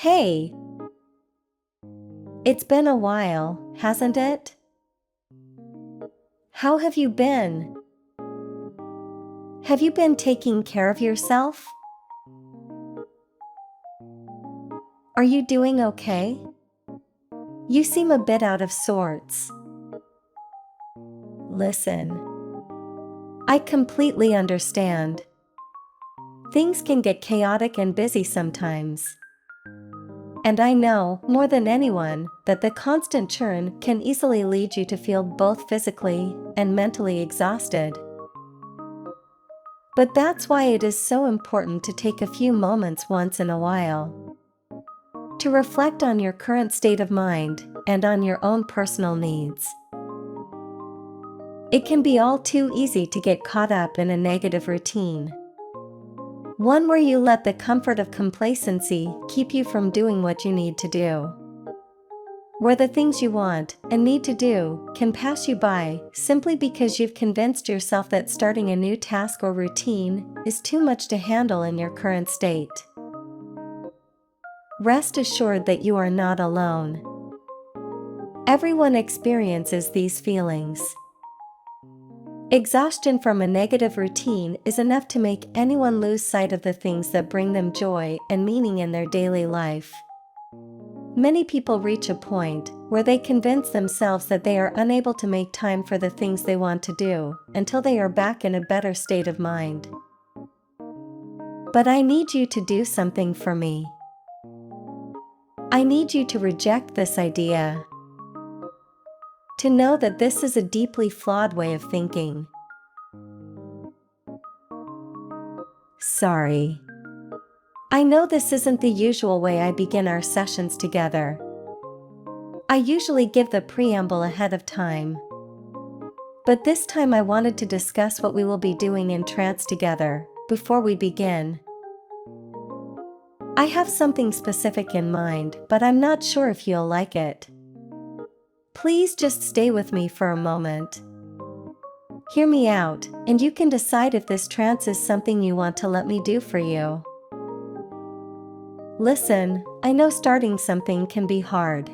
Hey, it's been a while, hasn't it? How have you been? Have you been taking care of yourself? Are you doing okay? You seem a bit out of sorts. Listen, I completely understand. Things can get chaotic and busy sometimes. And I know, more than anyone, that the constant churn can easily lead you to feel both physically and mentally exhausted. But that's why it is so important to take a few moments once in a while to reflect on your current state of mind and on your own personal needs. It can be all too easy to get caught up in a negative routine. One where you let the comfort of complacency keep you from doing what you need to do. Where the things you want and need to do can pass you by simply because you've convinced yourself that starting a new task or routine is too much to handle in your current state. Rest assured that you are not alone. Everyone experiences these feelings. Exhaustion from a negative routine is enough to make anyone lose sight of the things that bring them joy and meaning in their daily life. Many people reach a point where they convince themselves that they are unable to make time for the things they want to do until they are back in a better state of mind. But I need you to do something for me. I need you to reject this idea. To know that this is a deeply flawed way of thinking. Sorry. I know this isn't the usual way I begin our sessions together. I usually give the preamble ahead of time. But this time I wanted to discuss what we will be doing in trance together, before we begin. I have something specific in mind, but I'm not sure if you'll like it. Please just stay with me for a moment. Hear me out, and you can decide if this trance is something you want to let me do for you. Listen, I know starting something can be hard.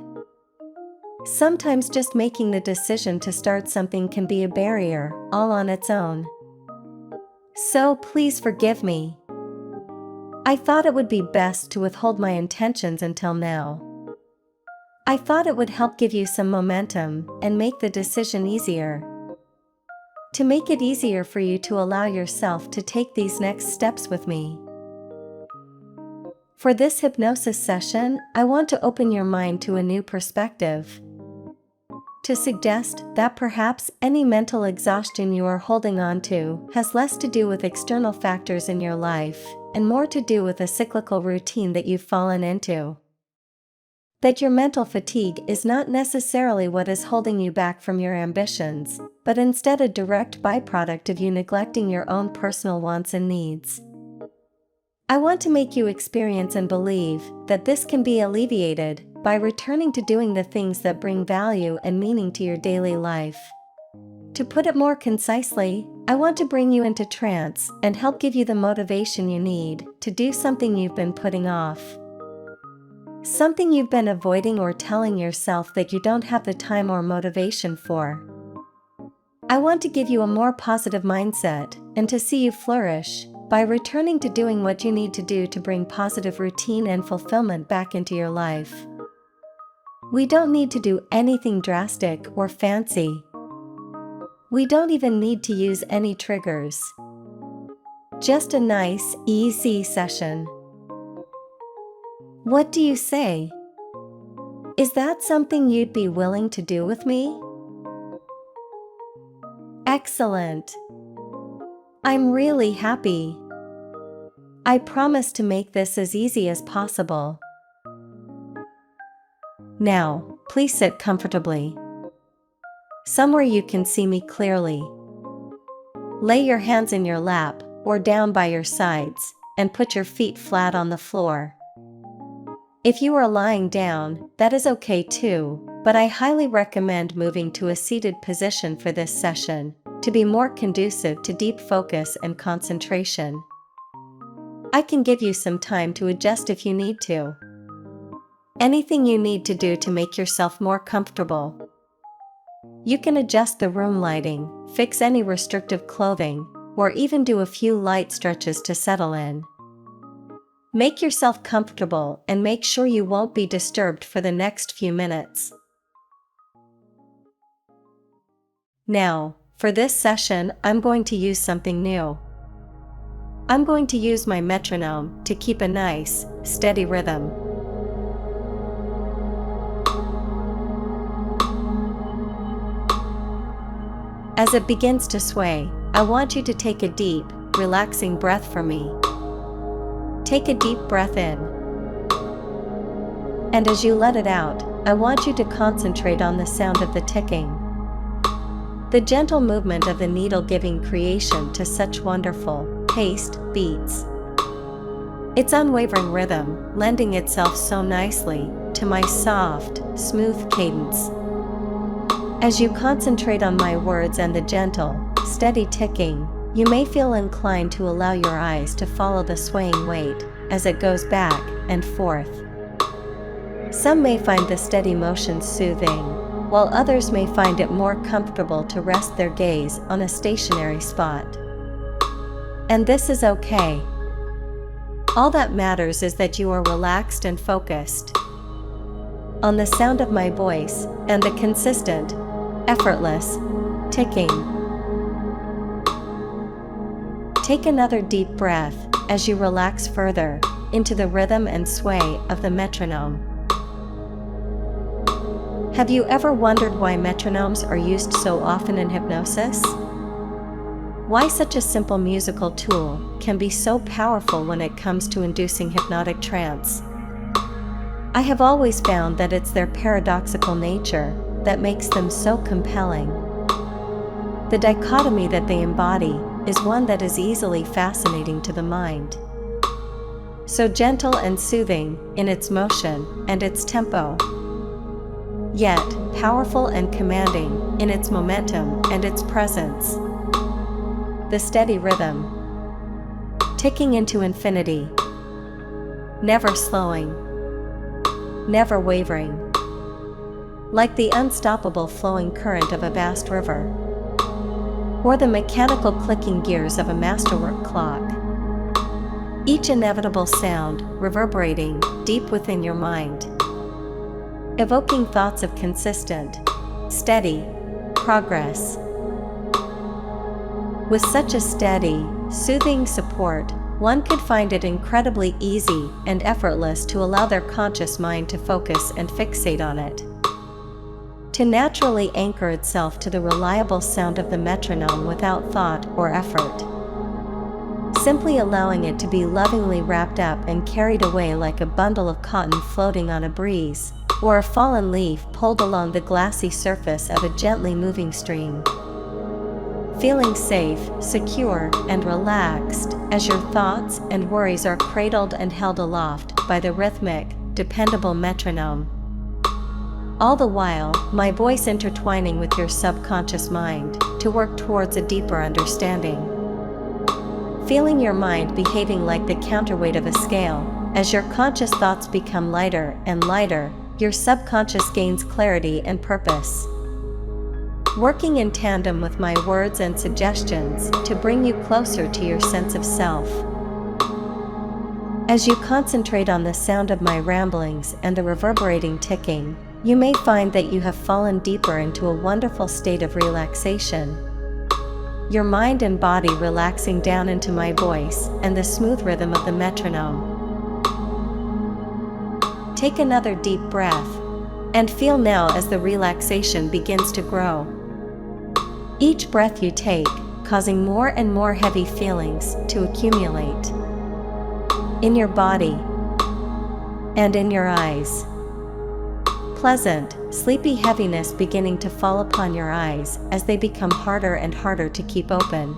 Sometimes just making the decision to start something can be a barrier, all on its own. So please forgive me. I thought it would be best to withhold my intentions until now. I thought it would help give you some momentum and make the decision easier. To make it easier for you to allow yourself to take these next steps with me. For this hypnosis session, I want to open your mind to a new perspective. To suggest that perhaps any mental exhaustion you are holding on to has less to do with external factors in your life and more to do with a cyclical routine that you've fallen into. That your mental fatigue is not necessarily what is holding you back from your ambitions, but instead a direct byproduct of you neglecting your own personal wants and needs. I want to make you experience and believe that this can be alleviated by returning to doing the things that bring value and meaning to your daily life. To put it more concisely, I want to bring you into trance and help give you the motivation you need to do something you've been putting off. Something you've been avoiding or telling yourself that you don't have the time or motivation for. I want to give you a more positive mindset and to see you flourish by returning to doing what you need to do to bring positive routine and fulfillment back into your life. We don't need to do anything drastic or fancy. We don't even need to use any triggers. Just a nice, easy session. What do you say? Is that something you'd be willing to do with me? Excellent. I'm really happy. I promise to make this as easy as possible. Now, please sit comfortably. Somewhere you can see me clearly. Lay your hands in your lap or down by your sides and put your feet flat on the floor. If you are lying down, that is okay too, but I highly recommend moving to a seated position for this session to be more conducive to deep focus and concentration. I can give you some time to adjust if you need to. Anything you need to do to make yourself more comfortable. You can adjust the room lighting, fix any restrictive clothing, or even do a few light stretches to settle in. Make yourself comfortable and make sure you won't be disturbed for the next few minutes. Now, for this session, I'm going to use something new. I'm going to use my metronome to keep a nice, steady rhythm. As it begins to sway, I want you to take a deep, relaxing breath for me. Take a deep breath in. And as you let it out, I want you to concentrate on the sound of the ticking. The gentle movement of the needle giving creation to such wonderful, paced beats. Its unwavering rhythm, lending itself so nicely to my soft, smooth cadence. As you concentrate on my words and the gentle, steady ticking, you may feel inclined to allow your eyes to follow the swaying weight as it goes back and forth. Some may find the steady motion soothing, while others may find it more comfortable to rest their gaze on a stationary spot. And this is okay. All that matters is that you are relaxed and focused on the sound of my voice and the consistent, effortless ticking. Take another deep breath as you relax further into the rhythm and sway of the metronome. Have you ever wondered why metronomes are used so often in hypnosis? Why such a simple musical tool can be so powerful when it comes to inducing hypnotic trance? I have always found that it's their paradoxical nature that makes them so compelling. The dichotomy that they embody is one that is easily fascinating to the mind. So gentle and soothing in its motion and its tempo, yet powerful and commanding in its momentum and its presence. The steady rhythm, ticking into infinity, never slowing, never wavering, like the unstoppable flowing current of a vast river, or the mechanical clicking gears of a masterwork clock. Each inevitable sound reverberating deep within your mind, evoking thoughts of consistent, steady progress. With such a steady, soothing support, one could find it incredibly easy and effortless to allow their conscious mind to focus and fixate on it. To naturally anchor itself to the reliable sound of the metronome without thought or effort. Simply allowing it to be lovingly wrapped up and carried away like a bundle of cotton floating on a breeze, or a fallen leaf pulled along the glassy surface of a gently moving stream. Feeling safe, secure, and relaxed as your thoughts and worries are cradled and held aloft by the rhythmic, dependable metronome. All the while, my voice intertwining with your subconscious mind to work towards a deeper understanding. Feeling your mind behaving like the counterweight of a scale, as your conscious thoughts become lighter and lighter, your subconscious gains clarity and purpose. Working in tandem with my words and suggestions to bring you closer to your sense of self. As you concentrate on the sound of my ramblings and the reverberating ticking, you may find that you have fallen deeper into a wonderful state of relaxation. Your mind and body relaxing down into my voice and the smooth rhythm of the metronome. Take another deep breath and feel now as the relaxation begins to grow. Each breath you take, causing more and more heavy feelings to accumulate in your body and in your eyes. Pleasant, sleepy heaviness beginning to fall upon your eyes as they become harder and harder to keep open.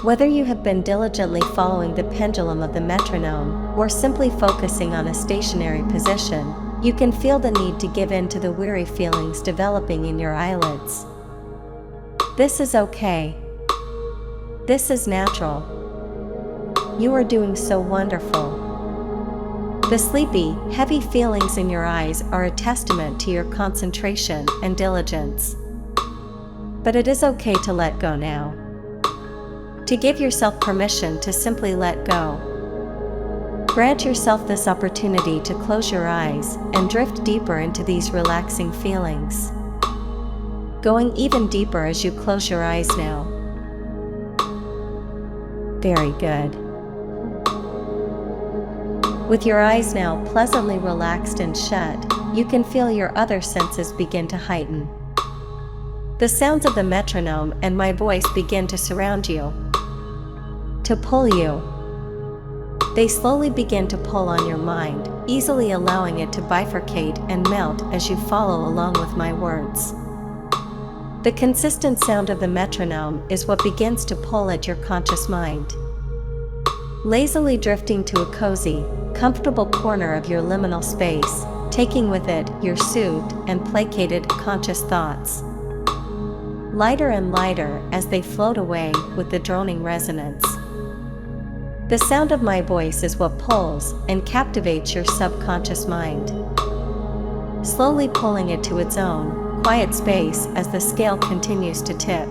Whether you have been diligently following the pendulum of the metronome or simply focusing on a stationary position, you can feel the need to give in to the weary feelings developing in your eyelids. This is okay. This is natural. You are doing so wonderful. The sleepy, heavy feelings in your eyes are a testament to your concentration and diligence. But it is okay to let go now. To give yourself permission to simply let go. Grant yourself this opportunity to close your eyes and drift deeper into these relaxing feelings. Going even deeper as you close your eyes now. Very good. With your eyes now pleasantly relaxed and shut, you can feel your other senses begin to heighten. The sounds of the metronome and my voice begin to surround you, to pull you. They slowly begin to pull on your mind, easily allowing it to bifurcate and melt as you follow along with my words. The consistent sound of the metronome is what begins to pull at your conscious mind, lazily drifting to a cozy, comfortable corner of your liminal space, taking with it your soothed and placated conscious thoughts. Lighter and lighter as they float away with the droning resonance. The sound of my voice is what pulls and captivates your subconscious mind, slowly pulling it to its own quiet space as the scale continues to tip.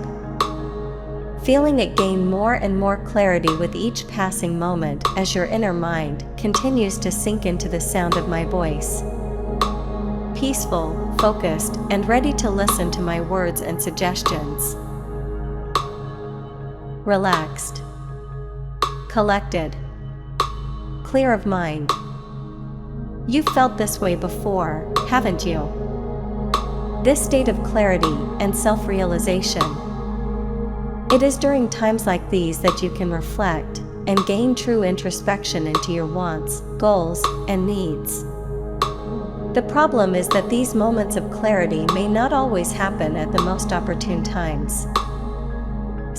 Feeling it gain more and more clarity with each passing moment as your inner mind continues to sink into the sound of my voice. Peaceful, focused, and ready to listen to my words and suggestions. Relaxed. Collected. Clear of mind. You've felt this way before, haven't you? This state of clarity and self-realization. It is during times like these that you can reflect and gain true introspection into your wants, goals, and needs. The problem is that these moments of clarity may not always happen at the most opportune times.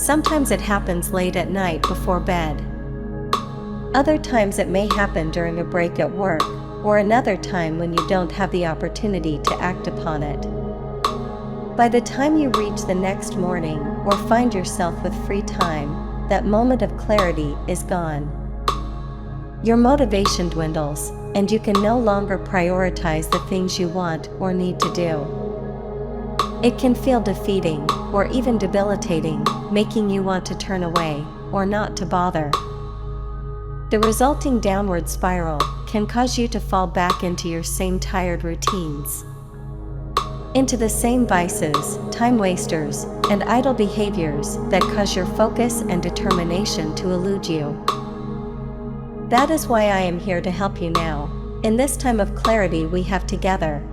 Sometimes it happens late at night before bed. Other times it may happen during a break at work, or another time when you don't have the opportunity to act upon it. By the time you reach the next morning or find yourself with free time, that moment of clarity is gone. Your motivation dwindles, and you can no longer prioritize the things you want or need to do. It can feel defeating or even debilitating, making you want to turn away or not to bother. The resulting downward spiral can cause you to fall back into your same tired routines, into the same vices, time wasters, and idle behaviors that cause your focus and determination to elude you. That is why I am here to help you now, in this time of clarity we have together.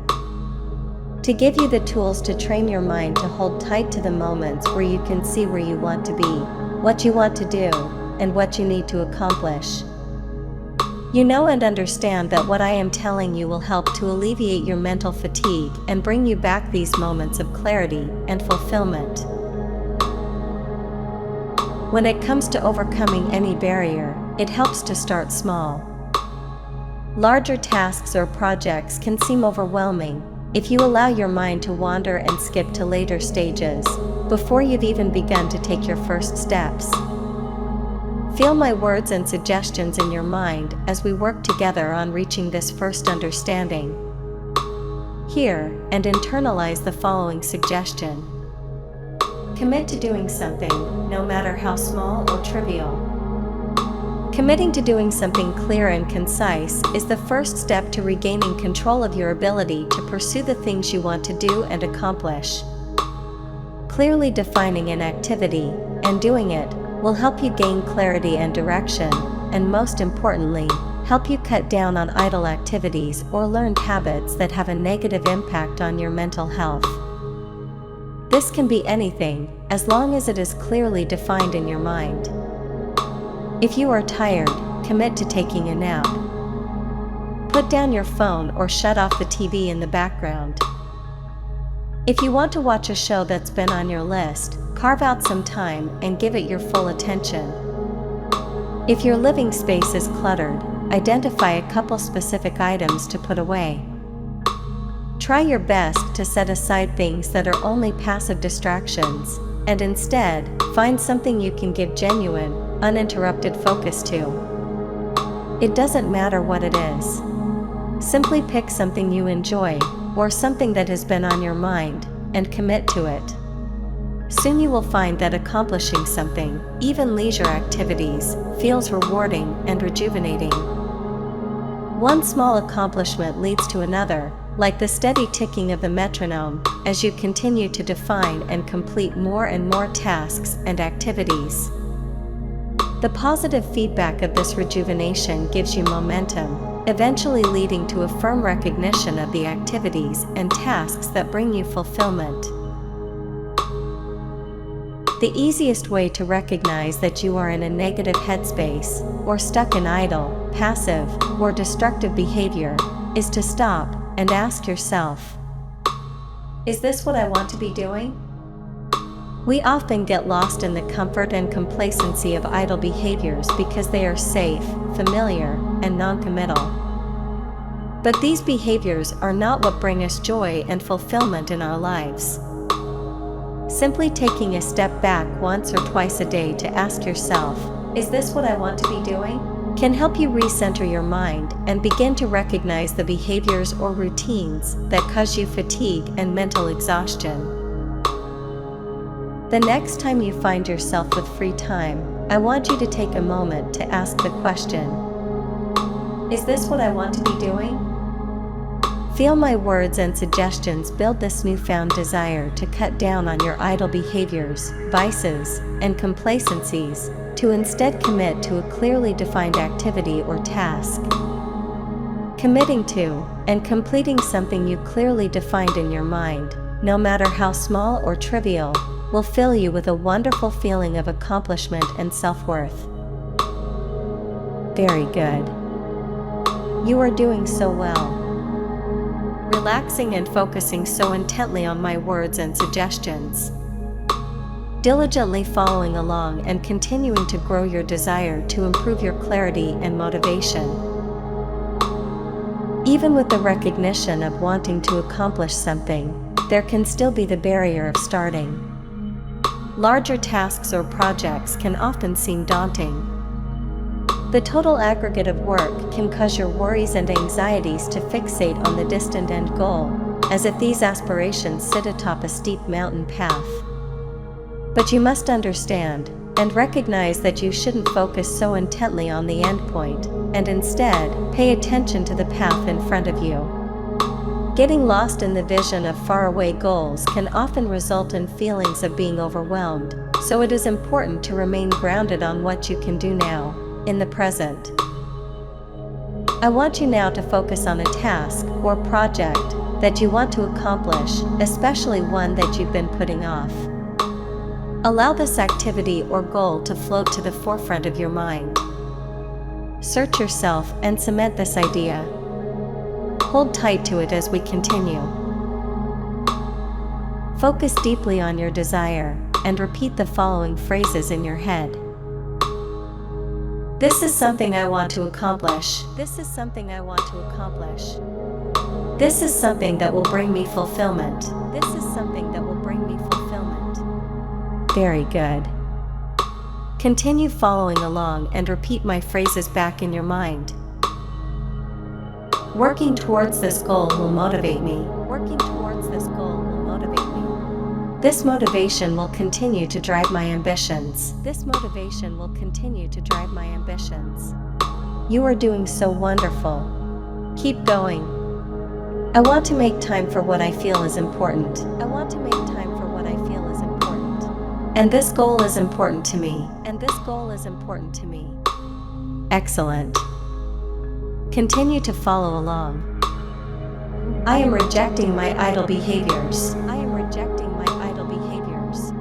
To give you the tools to train your mind to hold tight to the moments where you can see where you want to be, what you want to do, and what you need to accomplish. You know and understand that what I am telling you will help to alleviate your mental fatigue and bring you back these moments of clarity and fulfillment. When it comes to overcoming any barrier, it helps to start small. Larger tasks or projects can seem overwhelming if you allow your mind to wander and skip to later stages, before you've even begun to take your first steps. Feel my words and suggestions in your mind as we work together on reaching this first understanding. Hear and internalize the following suggestion. Commit to doing something, no matter how small or trivial. Committing to doing something clear and concise is the first step to regaining control of your ability to pursue the things you want to do and accomplish. Clearly defining an activity and doing it will help you gain clarity and direction, and most importantly, help you cut down on idle activities or learned habits that have a negative impact on your mental health. This can be anything, as long as it is clearly defined in your mind. If you are tired, commit to taking a nap. Put down your phone or shut off the TV in the background. If you want to watch a show that's been on your list, carve out some time and give it your full attention. If your living space is cluttered, identify a couple specific items to put away. Try your best to set aside things that are only passive distractions, and instead, find something you can give genuine, uninterrupted focus to. It doesn't matter what it is. Simply pick something you enjoy, or something that has been on your mind, and commit to it. Soon you will find that accomplishing something, even leisure activities, feels rewarding and rejuvenating. One small accomplishment leads to another, like the steady ticking of the metronome, as you continue to define and complete more and more tasks and activities. The positive feedback of this rejuvenation gives you momentum, eventually leading to a firm recognition of the activities and tasks that bring you fulfillment. The easiest way to recognize that you are in a negative headspace, or stuck in idle, passive, or destructive behavior, is to stop and ask yourself, is this what I want to be doing? We often get lost in the comfort and complacency of idle behaviors because they are safe, familiar, and non-committal. But these behaviors are not what bring us joy and fulfillment in our lives. Simply taking a step back once or twice a day to ask yourself, is this what I want to be doing? Can help you recenter your mind and begin to recognize the behaviors or routines that cause you fatigue and mental exhaustion. The next time you find yourself with free time, I want you to take a moment to ask the question, is this what I want to be doing? Feel my words and suggestions build this newfound desire to cut down on your idle behaviors, vices, and complacencies, to instead commit to a clearly defined activity or task. Committing to and completing something you clearly defined in your mind, no matter how small or trivial, will fill you with a wonderful feeling of accomplishment and self-worth. Very good. You are doing so well. Relaxing and focusing so intently on my words and suggestions. Diligently following along and continuing to grow your desire to improve your clarity and motivation. Even with the recognition of wanting to accomplish something, there can still be the barrier of starting. Larger tasks or projects can often seem daunting. The total aggregate of work can cause your worries and anxieties to fixate on the distant end goal, as if these aspirations sit atop a steep mountain path. But you must understand and recognize that you shouldn't focus so intently on the end point, and instead, pay attention to the path in front of you. Getting lost in the vision of faraway goals can often result in feelings of being overwhelmed, so it is important to remain grounded on what you can do now, in the present. I want you now to focus on a task or project that you want to accomplish, especially one that you've been putting off. Allow this activity or goal to float to the forefront of your mind. Search yourself and cement this idea. Hold tight to it as we continue. Focus deeply on your desire and repeat the following phrases in your head. This is something I want to accomplish. This is something I want to accomplish. This is something that will bring me fulfillment. This is something that will bring me fulfillment. Very good. Continue following along and repeat my phrases back in your mind. Working towards this goal will motivate me. Working towards this goal will motivate me. This motivation will continue to drive my ambitions. This motivation will continue to drive my ambitions. You are doing so wonderful. Keep going. I want to make time for what I feel is important. I want to make time for what I feel is important. And this goal is important to me. And this goal is important to me. Excellent. Continue to follow along. I am rejecting my idle behaviors. I am rejecting my idle behaviors.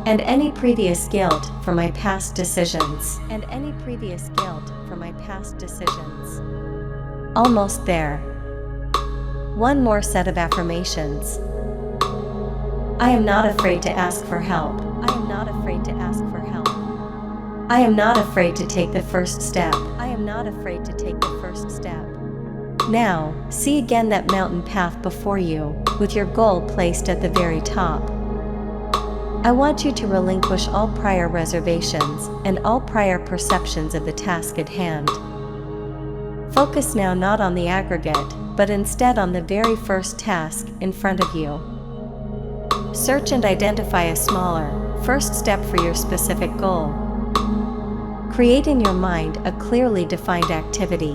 And any previous guilt for my past decisions. And any previous guilt for my past decisions. Almost there. One more set of affirmations. I am not afraid to ask for help. I am not afraid to ask for help. I am not afraid to take the first step. I am not afraid to take the first step. Now, see again that mountain path before you, with your goal placed at the very top. I want you to relinquish all prior reservations and all prior perceptions of the task at hand. Focus now not on the aggregate, but instead on the very first task in front of you. Search and identify a smaller, first step for your specific goal. Create in your mind a clearly defined activity.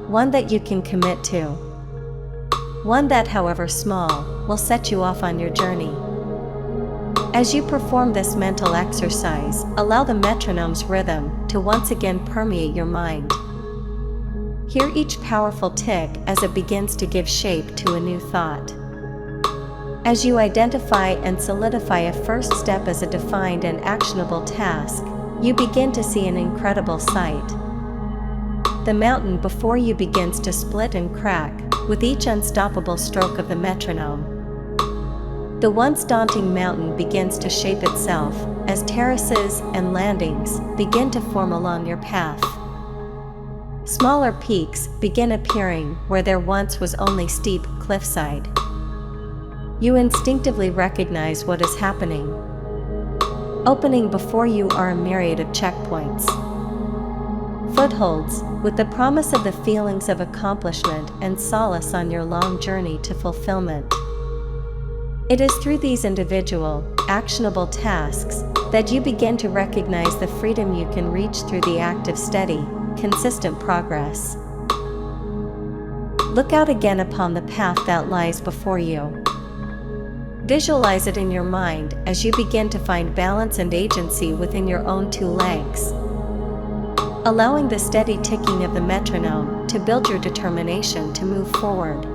One that you can commit to. One that, however small, will set you off on your journey. As you perform this mental exercise, allow the metronome's rhythm to once again permeate your mind. Hear each powerful tick as it begins to give shape to a new thought. As you identify and solidify a first step as a defined and actionable task, you begin to see an incredible sight. The mountain before you begins to split and crack with each unstoppable stroke of the metronome. The once daunting mountain begins to shape itself as terraces and landings begin to form along your path. Smaller peaks begin appearing where there once was only steep cliffside. You instinctively recognize what is happening. Opening before you are a myriad of checkpoints. Footholds, with the promise of the feelings of accomplishment and solace on your long journey to fulfillment. It is through these individual, actionable tasks that you begin to recognize the freedom you can reach through the act of steady, consistent progress. Look out again upon the path that lies before you. Visualize it in your mind as you begin to find balance and agency within your own two legs. Allowing the steady ticking of the metronome to build your determination to move forward.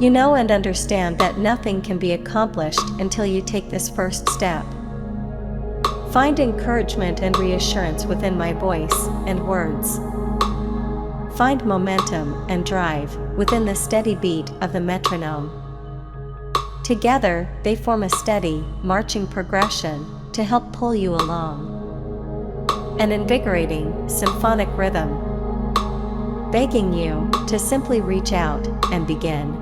You know and understand that nothing can be accomplished until you take this first step. Find encouragement and reassurance within my voice and words. Find momentum and drive within the steady beat of the metronome. Together, they form a steady, marching progression to help pull you along. An invigorating, symphonic rhythm, begging you to simply reach out and begin.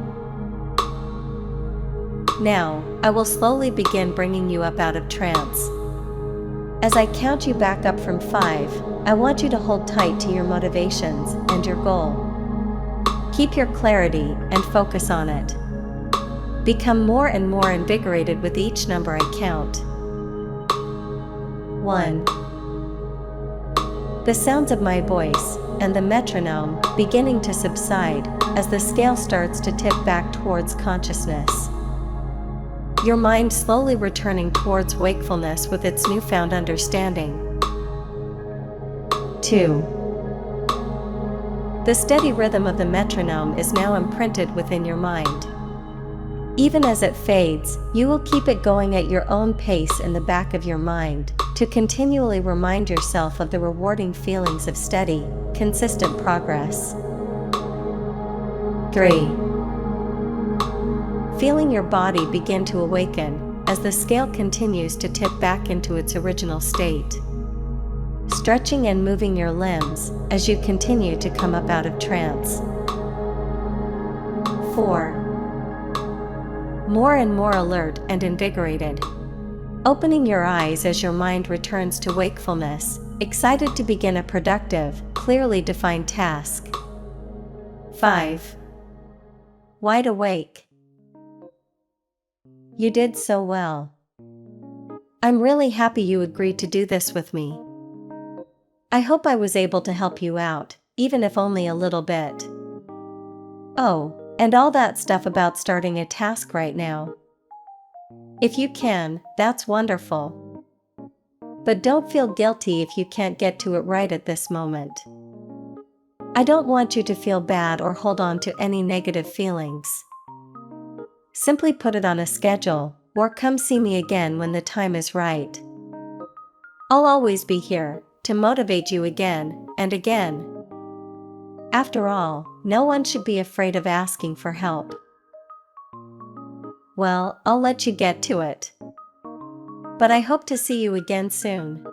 Now, I will slowly begin bringing you up out of trance. As I count you back up from 5, I want you to hold tight to your motivations and your goal. Keep your clarity and focus on it. Become more and more invigorated with each number I count. 1. The sounds of my voice and the metronome beginning to subside as the scale starts to tip back towards consciousness. Your mind slowly returning towards wakefulness with its newfound understanding. 2. The steady rhythm of the metronome is now imprinted within your mind. Even as it fades, you will keep it going at your own pace in the back of your mind, to continually remind yourself of the rewarding feelings of steady, consistent progress. 3. Feeling your body begin to awaken as the scale continues to tip back into its original state. Stretching and moving your limbs as you continue to come up out of trance. 4. More and more alert and invigorated. Opening your eyes as your mind returns to wakefulness, excited to begin a productive, clearly defined task. 5. Wide awake. You did so well. I'm really happy you agreed to do this with me. I hope I was able to help you out, even if only a little bit. Oh, and all that stuff about starting a task right now. If you can, that's wonderful. But don't feel guilty if you can't get to it right at this moment. I don't want you to feel bad or hold on to any negative feelings. Simply put it on a schedule, or come see me again when the time is right. I'll always be here to motivate you again and again. After all, no one should be afraid of asking for help. Well, I'll let you get to it. But I hope to see you again soon.